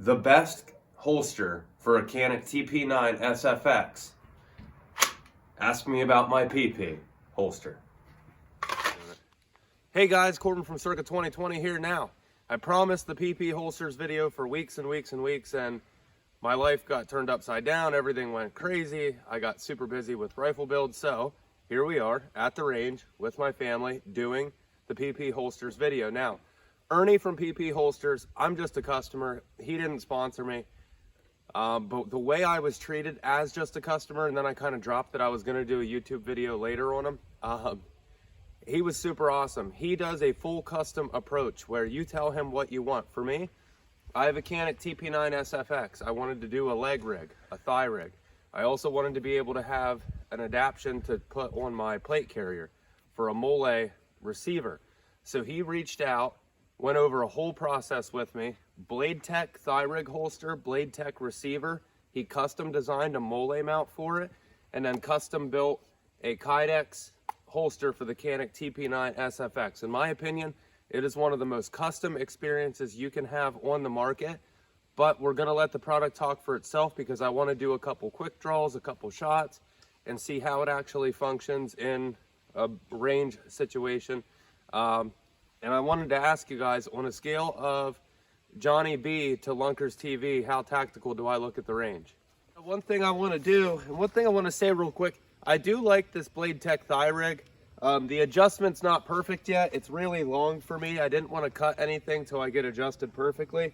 the best holster for a CANIK TP9 SFX. Ask me about my PP holster. Hey guys, Corbin from Circa 2020 here now. I promised the PP holsters video for weeks and weeks and weeks, and my life got turned upside down. Everything went crazy. I got super busy with rifle builds, so here we are at the range with my family doing the PP holsters video. Now, Ernie from PP holsters, I'm just a customer. He didn't sponsor me. But the way I was treated as just a customer, and then I kind of dropped that I was going to do a YouTube video later on him, he was super awesome. He does a full custom approach where you tell him what you want. For me, I have a CANIK TP9 SFX. I wanted to do a leg rig, a thigh rig. I also wanted to be able to have an adaptation to put on my plate carrier for a mole receiver. So he reached out, went over a whole process with me. Blade Tech thigh rig holster, Blade Tech receiver. He custom designed a mole mount for it, and then custom built a Kydex holster for the CANIK TP9 SFX. In my opinion, it is one of the most custom experiences you can have on the market, but we're gonna let the product talk for itself because I wanna do a couple quick draws, a couple shots, and see how it actually functions in a range situation. And I wanted to ask you guys, on a scale of Johnny B to Lunkers TV, how tactical do I look at the range? One thing I want to do, and one thing I want to say real quick, I do like this Blade Tech thigh rig. The adjustment's not perfect yet. It's really long for me. I didn't want to cut anything till I get adjusted perfectly.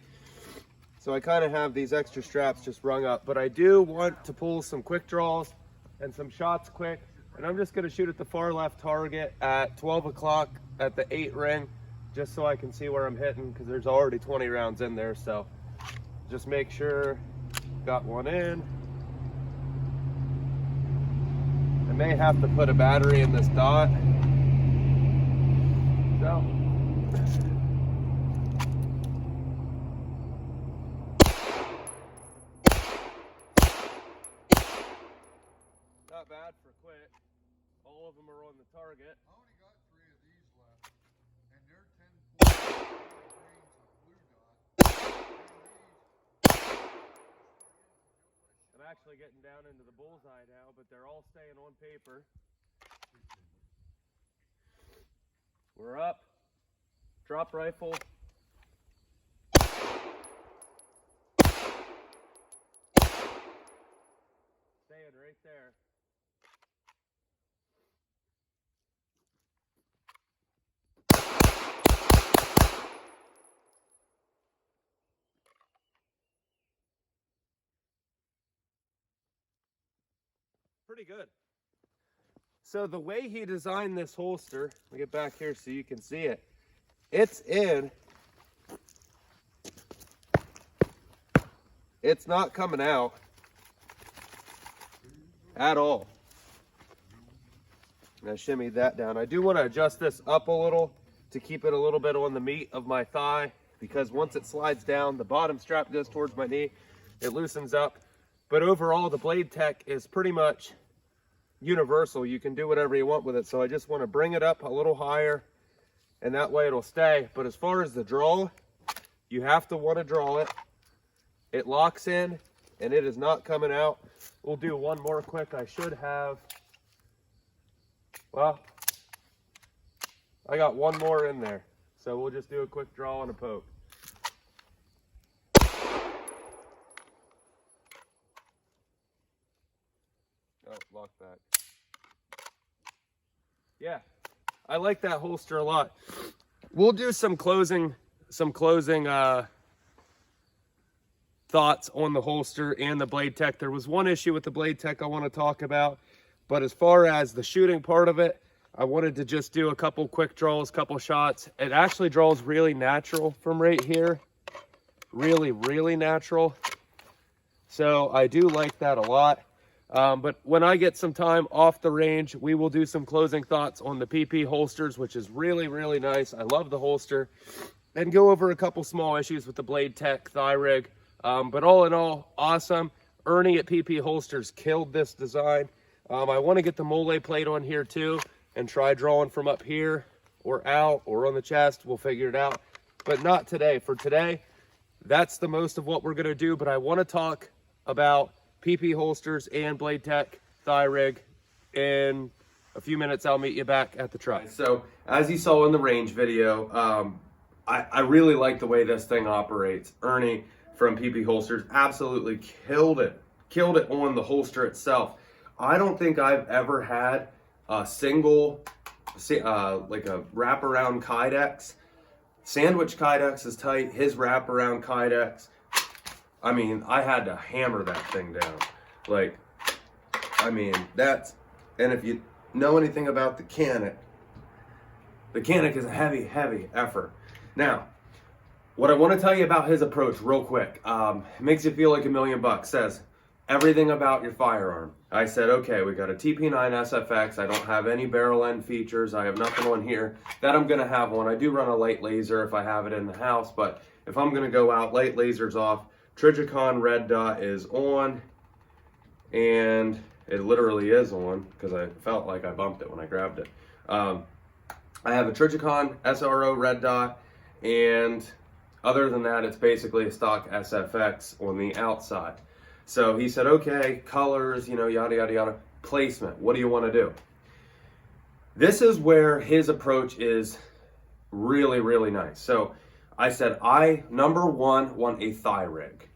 So I kind of have these extra straps just rung up, but I do want to pull some quick draws and some shots quick. And I'm just going to shoot at the far left target at 12 o'clock at the 8 ring, just so I can see where I'm hitting, because there's already 20 rounds in there. So just make sure got one in. I may have to put a battery in this dot. So not bad for quick. All of them are on the target. I only got 3 of these left, and they're 10 grains of blue dot. I'm actually getting down into the bullseye now, but they're all staying on paper. We're up. Drop rifle. Staying right there. Pretty good. So the way he designed this holster, let me get back here so you can see it. It's not coming out at all. I'm gonna shimmy that down. I do want to adjust this up a little to keep it a little bit on the meat of my thigh, because once it slides down, the bottom strap goes towards my knee, it loosens up. But overall, the Blade Tech is pretty much universal. You can do whatever you want with it. So I just want to bring it up a little higher, and that way it'll stay. But as far as the draw, you have to want to draw it. It locks in, and it is not coming out. We'll do one more quick. I should have, well, I got one more in there. So we'll just do a quick draw and a poke. Oh, lock back. Yeah, I like that holster a lot. We'll do some closing thoughts on the holster and the Blade Tech. There was one issue with the Blade Tech I want to talk about, but as far as the shooting part of it, I wanted to just do a couple quick draws, couple shots. It actually draws really natural from right here. Really, really natural. So I do like that a lot. But when I get some time off the range, we will do some closing thoughts on the PP holsters, which is really, really nice. I love the holster, and go over a couple small issues with the Blade Tech thigh rig. But all in all, awesome. Ernie at PP holsters killed this design. I want to get the mole plate on here too, and try drawing from up here or out or on the chest. We'll figure it out, but not today. For today, that's the most of what we're gonna do, but I wanna talk about PP holsters and Blade Tech thigh rig. In a few minutes, I'll meet you back at the truck. So as you saw in the range video, I really like the way this thing operates. Ernie from PP Holsters absolutely killed it on the holster itself. I don't think I've ever had a single, like a wraparound Kydex. Sandwich Kydex is tight, his wraparound Kydex, I mean, I had to hammer that thing down. Like, I mean, that's, and if you know anything about the CANIK is a heavy, heavy effort. Now, what I want to tell you about his approach real quick, makes you feel like $1,000,000, says everything about your firearm. I said, okay, we got a TP9 SFX. I don't have any barrel end features. I have nothing on here that I'm going to have on. I do run a light laser if I have it in the house, but if I'm going to go out, light laser's off. Trigicon red dot is on, and it literally is on because I felt like I bumped it when I grabbed it. I have a Trigicon SRO red dot, and other than that, it's basically a stock SFX on the outside. So he said, okay, colors, you know, yada, yada, yada. Placement, what do you want to do? This is where his approach is really, really nice. So I said, number one, want a thigh rig.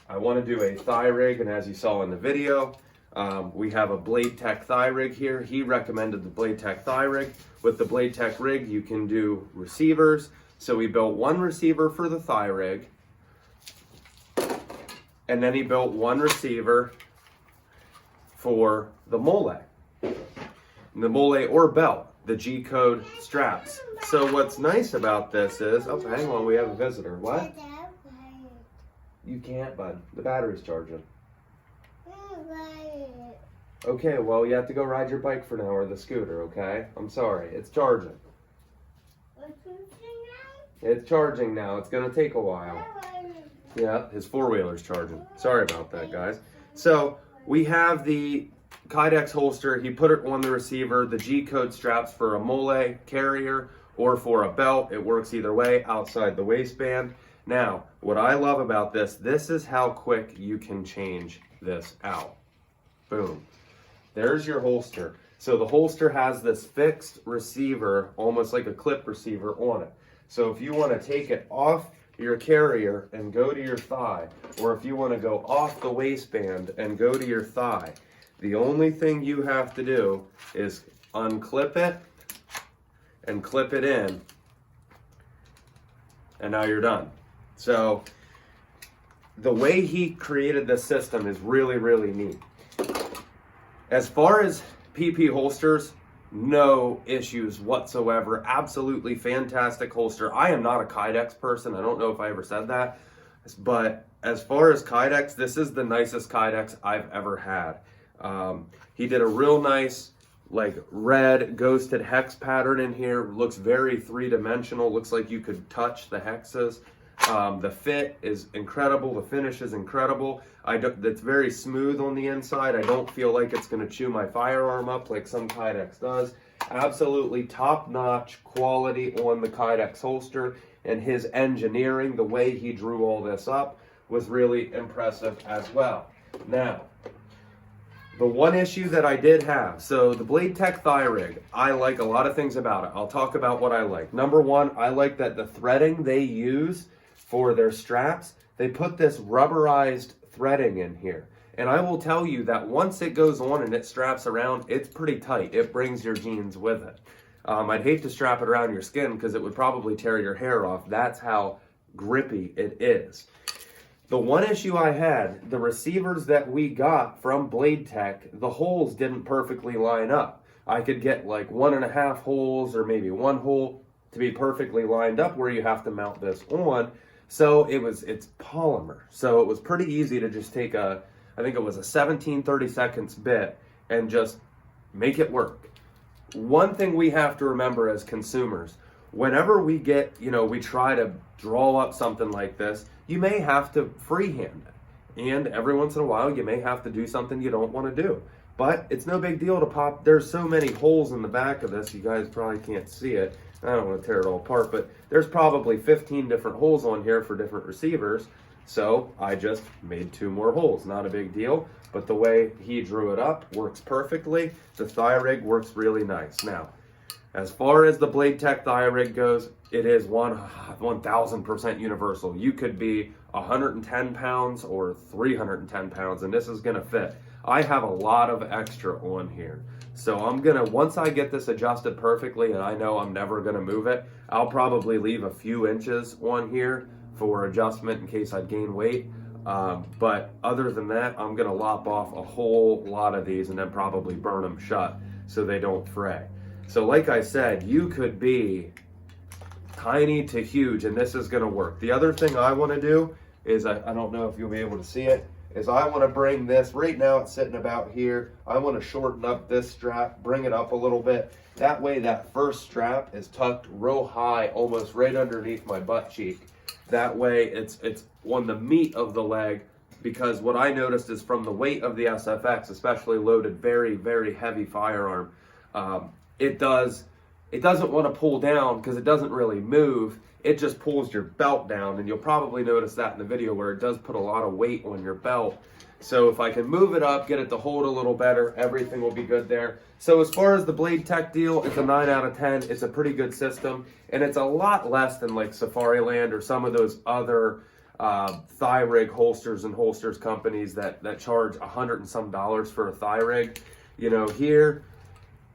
I want to do a thigh rig, and as you saw in the video, we have a Blade Tech thigh rig here. He recommended the Blade Tech thigh rig. With the Blade Tech rig, you can do receivers. So we built one receiver for the thigh rig, and then he built one receiver for the mole. The mole or belt, the G-code straps. So what's nice about this is, oh, hang on, we have a visitor. What? You can't, bud. The battery's charging. Okay, well, you have to go ride your bike for now, or the scooter, okay? I'm sorry, it's charging. It's charging now. It's gonna take a while. Yeah, his four-wheeler's charging. Sorry about that, guys. So we have the Kydex holster. He put it on the receiver, the G-code straps for a mole carrier or for a belt. It works either way, outside the waistband. Now, what I love about this is how quick you can change this out. Boom. There's your holster. So the holster has this fixed receiver, almost like a clip receiver on it. So if you want to take it off your carrier and go to your thigh, or if you want to go off the waistband and go to your thigh, the only thing you have to do is unclip it and clip it in, and now you're done. So the way he created this system is really, really neat. As far as PP holsters, no issues whatsoever. Absolutely fantastic holster. I am not a Kydex person. I don't know if I ever said that. But as far as Kydex, this is the nicest Kydex I've ever had. He did a real nice, like, red ghosted hex pattern in here. Looks very three-dimensional. Looks like you could touch the hexes. The fit is incredible. The finish is incredible. It's very smooth on the inside. I don't feel like it's going to chew my firearm up like some Kydex does. Absolutely top-notch quality on the Kydex holster, and his engineering, the way he drew all this up, was really impressive as well. Now, the one issue that I did have, so the Blade Tech thigh rig, I like a lot of things about it. I'll talk about what I like. Number one, I like that the threading they use for their straps, they put this rubberized threading in here. And I will tell you that once it goes on and it straps around, it's pretty tight. It brings your jeans with it. I'd hate to strap it around your skin because it would probably tear your hair off. That's how grippy it is. The one issue I had, the receivers that we got from Blade Tech, the holes didn't perfectly line up. I could get like 1.5 holes or maybe 1 hole to be perfectly lined up where you have to mount this on. So it's polymer. So it was pretty easy to just take I think it was a 17/32 bit and just make it work. One thing we have to remember as consumers, whenever we we try to draw up something like this, you may have to freehand it. And every once in a while, you may have to do something you don't want to do. But it's no big deal to pop. There's so many holes in the back of this, you guys probably can't see it. I don't want to tear it all apart, but there's probably 15 different holes on here for different receivers. So I just made 2 more holes, not a big deal. But the way he drew it up works perfectly. The thigh rig works really nice. Now, as far as the Blade Tech thigh rig goes, it is 1000% universal. You could be 110 pounds or 310 pounds, and this is gonna fit. I have a lot of extra on here. So I'm gonna, once I get this adjusted perfectly and I know I'm never gonna move it, I'll probably leave a few inches on here for adjustment in case I gain weight. But other than that, I'm gonna lop off a whole lot of these and then probably burn them shut so they don't fray. So like I said, you could be tiny to huge and this is gonna work. The other thing I wanna do is, I don't know if you'll be able to see it, is I wanna bring this, right now it's sitting about here, I wanna shorten up this strap, bring it up a little bit. That way that first strap is tucked real high, almost right underneath my butt cheek. That way it's on the meat of the leg, because what I noticed is from the weight of the SFX, especially loaded very, very heavy firearm, it doesn't want to pull down because it doesn't really move. It just pulls your belt down, and you'll probably notice that in the video where it does put a lot of weight on your belt. So if I can move it up, get it to hold a little better, everything will be good there. So as far as the Blade Tech deal, it's a 9 out of 10. It's a pretty good system, and it's a lot less than like Safariland or some of those other thigh rig holsters and holsters companies that charge $100 and some for a thigh rig. You know, here,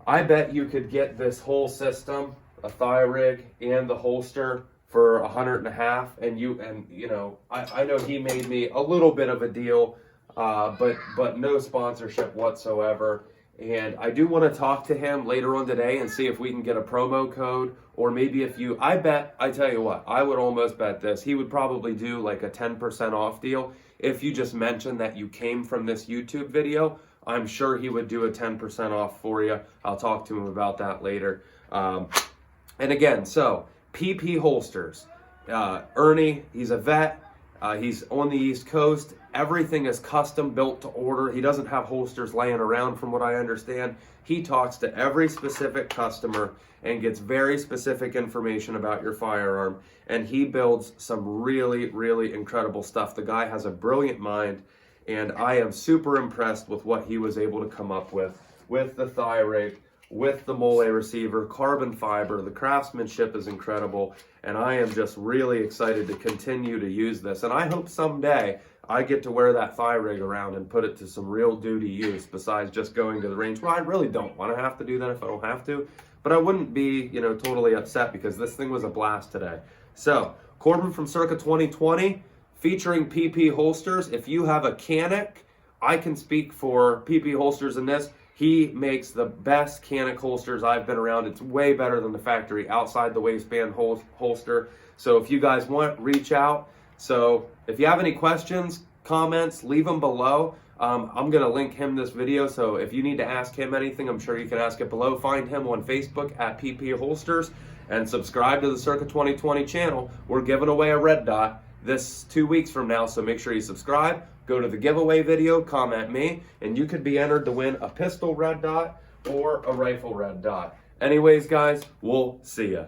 I bet you could get this whole system, a thigh rig and the holster, for $150. And you know, I know he made me a little bit of a deal, but no sponsorship whatsoever. And I do want to talk to him later on today and see if we can get a promo code, or maybe if you, I tell you what, I would almost bet this. He would probably do like a 10% off deal if you just mentioned that you came from this YouTube video. I'm sure he would do a 10% off for you. I'll talk to him about that later. And again, so PP holsters. Ernie, he's a vet. He's on the East Coast. Everything is custom built to order. He doesn't have holsters laying around from what I understand. He talks to every specific customer and gets very specific information about your firearm. And he builds some really, really incredible stuff. The guy has a brilliant mind. And I am super impressed with what he was able to come up with the thigh rig, with the mole receiver, carbon fiber. The craftsmanship is incredible, and I am just really excited to continue to use this. And I hope someday I get to wear that thigh rig around and put it to some real duty use besides just going to the range. Well, I really don't want to have to do that if I don't have to, but I wouldn't be, you know, totally upset because this thing was a blast today. So, Corbin from Circa 2020. Featuring PP holsters. If you have a CANIK, I can speak for PP holsters in this. He makes the best CANIK holsters I've been around. It's way better than the factory outside the waistband holster. So if you guys want, reach out. So if you have any questions, comments, leave them below. I'm going to link him this video, so if you need to ask him anything, I'm sure you can ask it below. Find him on Facebook at PP Holsters and subscribe to the Circa 2020 channel. We're giving away a red dot this 2 weeks from now, so make sure you subscribe, go to the giveaway video, comment me, and you could be entered to win a pistol red dot or a rifle red dot. Anyways, guys, we'll see ya.